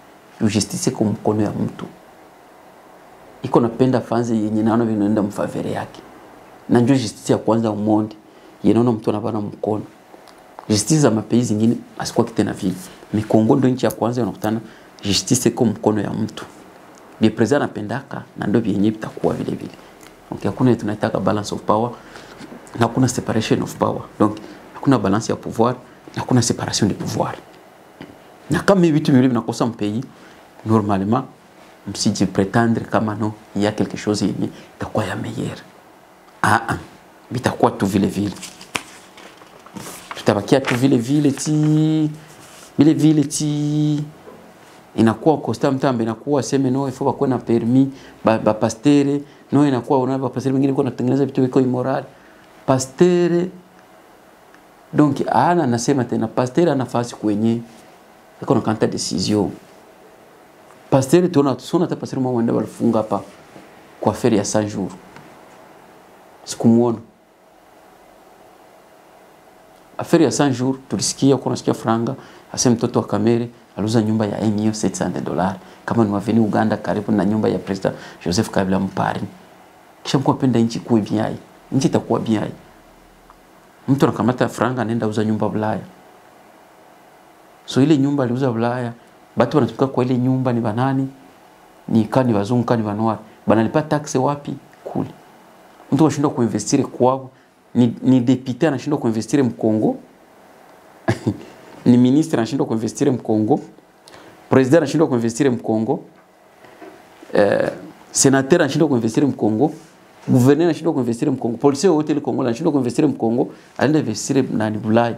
Justice kwa mkono ya mtu. Iko napenda fanzi yenye naona vinaenda mfavere yake. Na njoo justice ya kwanza umonde. Yenaona mtu anabana mkono. Justice za mapaisi zingine asikuwa kitena vile. Mikongo ndio nchi ya kwanza unakutana justice kwa mkono ya mtu. Bi president anapendaka na ndio vyenyewe vitakuwa vile vile. Donc hakuna tunataka balance of power na kuna separation of power. Donc hakuna balance ya pouvoir na kuna separation de pouvoir. Na kama hivi vitu vile vinakosa mpei normalement msiji prétendre kama no il y a quelque chose yenye itakuwa ya meilleur. Bitakuwa tu vile vile. Tutabakia tu vile vile ti inakuwa costa mtambe inakuwa sema no ifo bakwe na permis ba pastere no inakuwa unaona ba pastere wengine kwa natengeneza vitu viko immoral pastere donc nasema tena pastere ana nafasi kwenye iko na kanta decision pastere tunaona hata pastere mwa mwenda walifunga hapa kwa feri ya 100 jours sikumuona aferi ya 100 jours tulisikia kuna sikia franga asema mtoto wa Kamere aluza nyumba ya $700 kama ni waveni Uganda karibu na nyumba ya President Joseph Kabila Mpari. Kisha mko penda nchi kuwe biai. Nchi itakuwa biai. Mtu anakamata franga anaenda uza nyumba Ulaya. So ile nyumba aliuza Ulaya, watu wanatoka kwa ile nyumba ni banani? Ni kani wazungu kani wanwari. Banalipa tax wapi? Kule. Mtu anashindwa kuinvestire kwao. Ni député anashindwa kuinvestire Mkongo. Ni ministre anashindwa kuinvestire Mkongo. President anashindwa kuinvestire Mkongo. Senateur anashindwa kuinvestire Mkongo. Gouverneur anashindwa kuinvestire Mkongo. Polisi wote ile Kongo anashindwa kuinvestire Mkongo. Alienda investire nani Bulaya.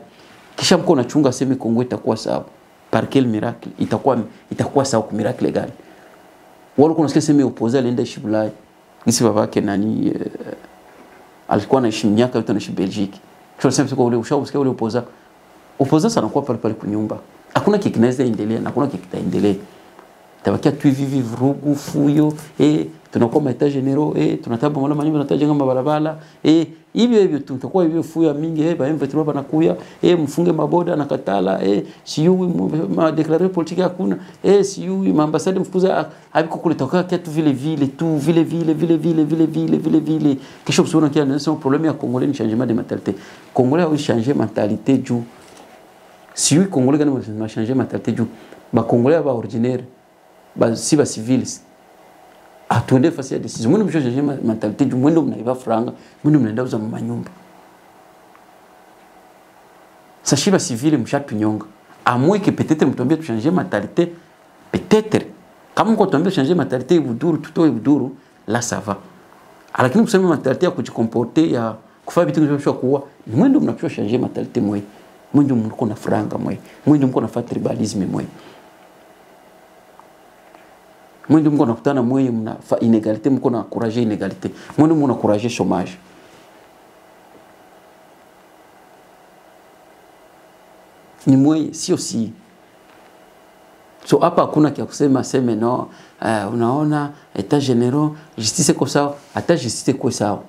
Kisha mko unachunga sema Kongo itakuwa sawa. Par quel miracle? Itakuwa sawa kwa miracle gani? Wale kuna sikia sema opposé alienda ishi Bulaya. Gisi babake nani alikuwa anaishi miaka yote anaishi Belgique. Tunasema siko ule ushauri ule opposé. Opposé sana kwa pale kunyumba. Hakuna kitu kinaweza endelea na hakuna kitu kitaendelea. Tabakia tu vivi vurugu fuyo tunakuwa maita general tunataba mwana manyumba tunatajenga mabarabara hivyo tutakuwa hivyo fuyo mingi ba M23 banakuya mfunge maboda na katala siyo ma declarer politique hakuna siyo ma ambassade mfukuza habiko kule toka kitu vile kisha usiona kia ndio problème ya Congolais ni changement de mentalité. Congolais a changer mentalité juu siyo Congolais gani changer mentalité juu ba Congolais ba ordinaire si ba civils atuende fasi ya decision mwendo mshoje mentalite du mwendo mnaiba franga mwendo mnaenda uza manyumba sa shiba civil mshatunyonga amwe que peut-être mtombie tu changer mentalité peut-être kama mko tombie changer mentalité buduru tutoe buduru la ça va lakini kusema mentalité ya kujikomporter ya kufanya vitu vinavyo kuwa mwendo mnapaswa changer mentalité mwendo mko na franga mwendo mko na tribalisme mwendo mko nakutana mwe mna inégalité mko na encourager inégalité mwendo mko na encourager chômage ni mweye, sio si. So hapa hakuna kia kusema seme no, unaona etat general justice iko sawa, hata justice iko sawa.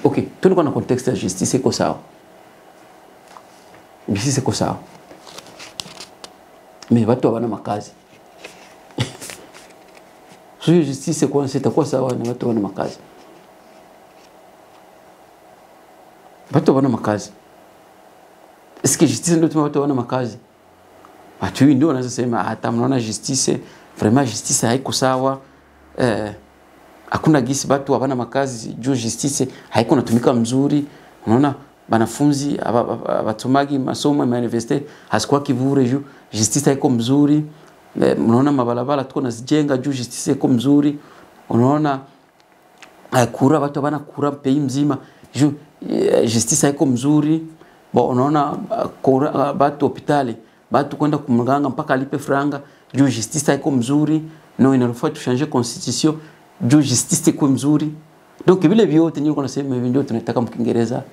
Okay, tulikuwa na context ya justice iko sawa. Justice iko sawa. Mais watu hawana makazi. So justice kwa nini itakuwa sawa na watu hawana makazi? Watu hawana makazi. Est-ce que justice ndio watu hawana makazi? Watu ndio wanaweza sema hata mnaona justice, vraiment justice haiko sawa. Hakuna gisi watu hawana makazi, juu justice haiko natumika mzuri. Unaona banafunzi abatumagi masomo ya university hasikuwa kivure juu justice haiko mzuri. Unaona mabalabala tuko nazijenga juu justice haiko mzuri. Unaona kura watu bana kura pays mzima juu justice haiko mzuri. Bo unaona kura watu hospitali watu kwenda kumganga mpaka alipe franga juu justice haiko mzuri. No, inafaa tu changer constitution juu justice iko mzuri. Donc vile vyote niko nasema hivi ndio tunataka mkiingereza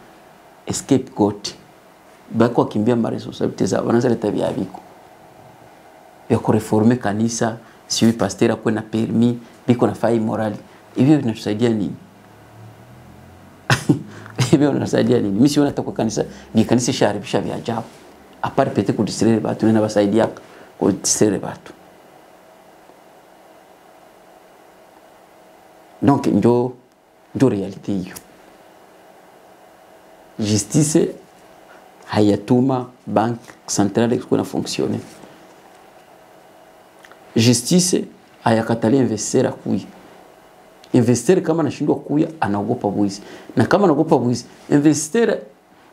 scapegoat. Bako kimbia ma responsabilité za wanaanza leta vya biko. Ya kureformer kanisa, siwi pasteur akwe na permis, biko na fai morali. Hivyo vinatusaidia nini? Hivyo vinasaidia nini? Mimi siona hata kwa kanisa, ni kanisa shaharibisha vya ajabu. Apart pete kudistraire watu na basaidia kudistraire watu. Donc ndio reality hiyo. Justice hayatuma bank centrale iko na fonctionner. Justice hayakatalia investisseur kuya. Investisseur kama anashindwa kuya anaogopa bwizi. Na kama anaogopa bwizi,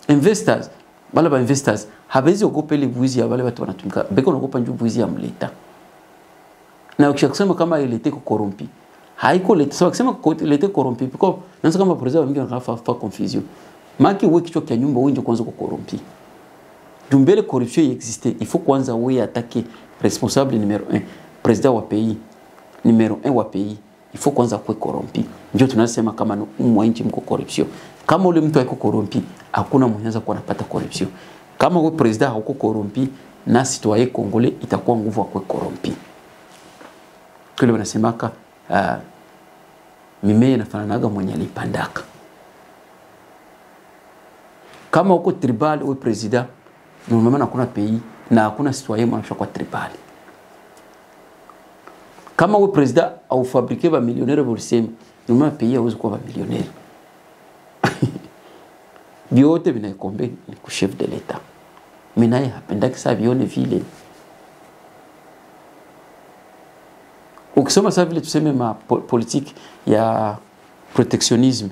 investors wala ba investors habezi ogopa ile bwizi ya wale watu wanatumika. Beko anaogopa njoo bwizi ya mleta. Na ukishakusema kama ile teko corrompi. Haiko leta sawa kusema leta corrompi because nanza kama president wengi wanafa confusion. Maki wewe kichwa kia nyumba wewe ndio kwanza ku corrompi. Dumbele corruption existe, il faut kwanza wewe attaquer responsable numéro 1, président wa pays numéro 1 wa pays. Il faut kwanza kuwe corrompi. Ndio tunasema kama mwa nchi mko corruption. Kama ule mtu haiko corrompi, hakuna mwenye kuwa anapata corruption. Kama wewe president hauko corrompi, na citoyen congolais itakuwa nguvu kwa corrompi. Kile wanasemaka mimea inafananaga mwenye alipandaka. Kama uko tribal wewe president, normalement hakuna pays na hakuna citoyen mwanasha kwa tribal. Kama wewe president au fabriquer ba millionnaire volisema, normalement pays hauwezi kuwa ba millionnaire. Vyote vinaikombe ni ku chef de l'etat. Minaye hapendaki saa vione vile. Ukisoma saa vile tuseme ma politique ya protectionisme.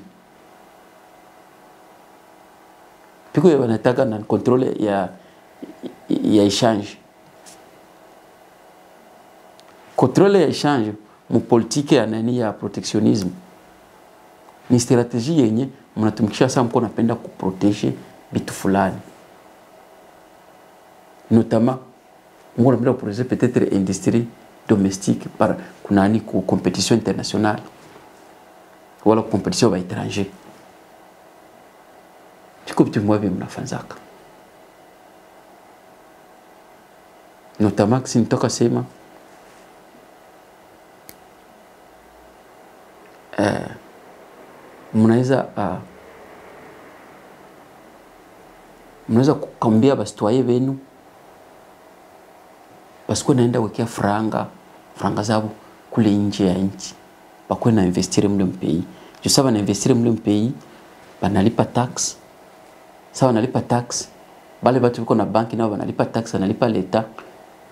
Piko wanataka na controle ya échange. Controle ya échange mu politique ya nani ya protectionisme. Ni strategie yenye mnatumikisha sana mko napenda kuproteger bitu fulani. Notamment on napenda protéger peut-être industrie domestique par kunani ku compétition internationale wala compétition ba étranger. Tiko bitu mwabe mnafanzaka. Notamment si nitoka sema mnaweza kukambia basitwaye benu basikuwe naenda wekea franga zabo kule nje ya nchi bakwe na investire mle mpei juu saba na investire mle mpei banalipa tax sawa nalipa tax bale batu biko na banki nao banalipa tax analipa leta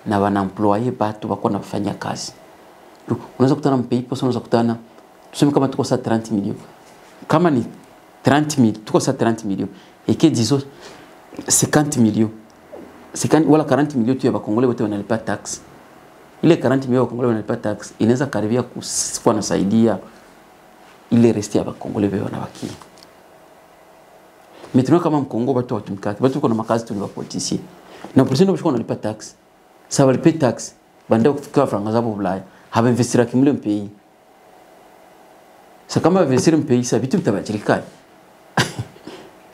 na wana employer batu bako nafanya kazi. Unaweza kutana mpei posa unaweza kutana tuseme kama tuko saa 30 milioni. Kama ni 30 milioni, tuko saa 30 milioni. Eke dizo 50 milioni. 50 wala 40 milioni tu ya bakongole wote wanalipa tax. Ile 40 milioni ya bakongole wanalipa tax inaweza karibia kuwa nasaidia ile resti ya bakongole wao wanabaki. Metuna kama mkongo watu watumikati, watu kuna makazi tu ni wa politician. Na president bashiko wanalipa tax. Sawa lipe tax, banda kufika franga zabo Bulaya. Haba investira kimule mpei. Sa kama investire mpei sa vitu vitabadilika.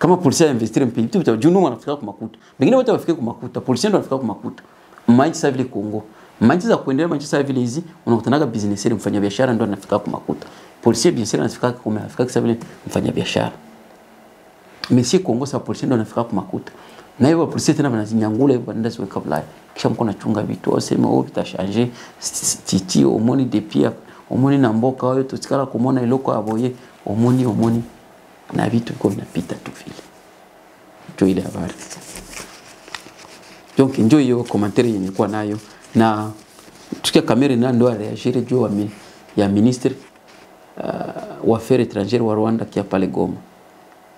kama polisi investir mpe tu juno wanafika kwa makuta wengine wote wafike kwa makuta polisi ndio wanafika kwa makuta maji sasa vile Kongo maji za kuendelea maji sasa vile hizi unakutanaga business ile mfanya biashara ndio anafika kwa makuta polisi biashara anafika kwa afika sasa vile mfanya biashara mesi Kongo sasa polisi ndio anafika kwa makuta na hivyo polisi tena wanazinyangula hivyo ndio siweka bulai kisha mko nachunga vitu waseme oh vitashaje titi omoni de pia omoni na mboka wao tusikala kumona iloko aboye omoni na vitu kwa napita tu vile ndio ile habari donc ndio hiyo commentaire nilikuwa nayo na tukia kamera na ndo reagir juu ya ministre wa affaires étrangères wa Rwanda kia pale Goma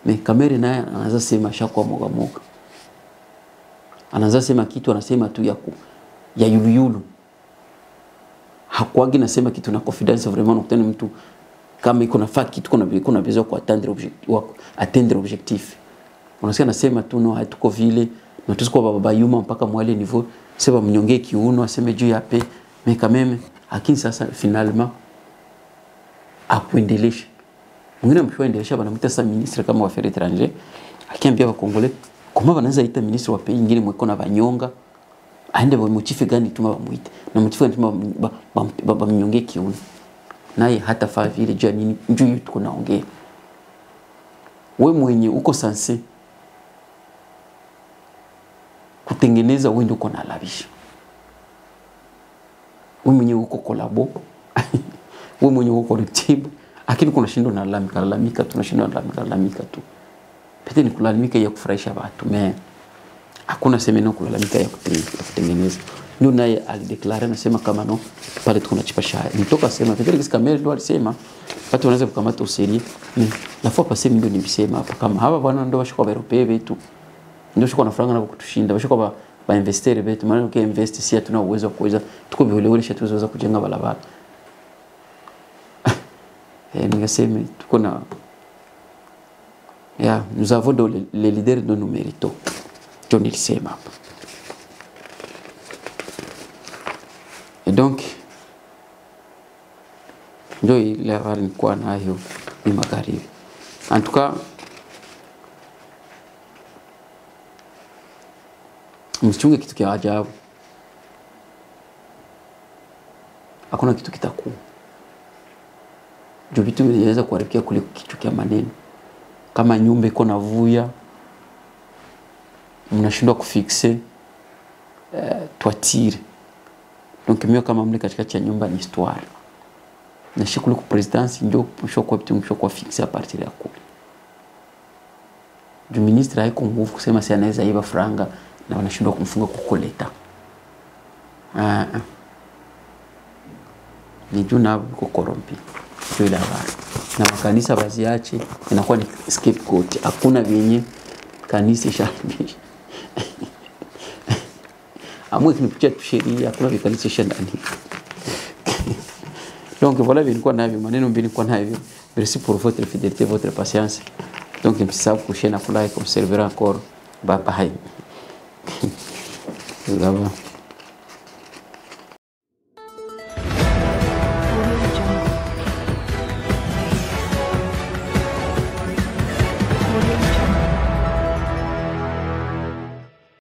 mais kamera naye anaanza sema shakwa moga anaanza sema kitu anasema tu ya yulu hakuagi nasema kitu na confidence vraiment ukutane mtu kama iko nafaa kitu kuna besoin kwa atteindre objectif unasikia nasema tu no hatuko vile na tusiko baba yuma mpaka mwale niveau sema mnyongee kiuno aseme juu yape mais quand même lakini sasa finalement akuendelesha mwingine mkiendelesha banamuita sasa ministre kama wa affaires étrangères akiambia Wakongole kama wanaanza ita ministre wa pays nyingine mweko na banyonga aende bo motife gani tuma bamuite na motife tuma baba mnyongee kiuno naye hata fa vile jua nini njoo tuko naongea wewe mwenye uko sanse kutengeneza wewe ndio uko na labisha wewe mwenye uko kolabo wewe mwenye uko collective lakini kuna shindo na lalamika tunashinda lalamika tu pete ni kulalamika ya kufurahisha watu hakuna semeno kulalamika ya kutengeneza ndio naye alideclare nasema kama no pale tunachipa shahada nitoka sema pete kisi kamera ndio alisema watu wanaweza kukamata usiri la fois passée ndio nimesema hapa kama hapa bwana ndio washika Europei wetu ndio shika na franga na kutushinda washika ba investor wetu maana uki invest si hatuna uwezo wa kuweza tuko vile tuweza kujenga barabara ningesema tuko na nous avons les leaders dont nous méritons ndio nilisema hapa et donc ndio ile habari nilikuwa nayo ni magharibi en tout cas msichunge kitu kia ajabu hakuna kitu kitakuwa juu vitu vinaweza kuharibikia kuliko kitu kia maneno kama nyumba iko na vuya mnashindwa kufixe toiture donc mimi kama mle katikati ya nyumba ni histoire na shikuli ku presidence ndio mshoko vitu mshoko fixe a partir ya kule du ministre haiko nguvu kusema si anaweza iba franga na wanashindwa kumfunga kukoleta ni juu na uko korompi ndio ile habari na makanisa baziache inakuwa ni scapegoat hakuna vyenye kanisa shambisha amwe kinipitia sheria hakuna vikanisa shandani donc voilà vilikuwa navyo maneno mbili kwa navyo merci pour votre fidélité votre patience donc msisahau kushare na kulike comme serveur encore bye bye.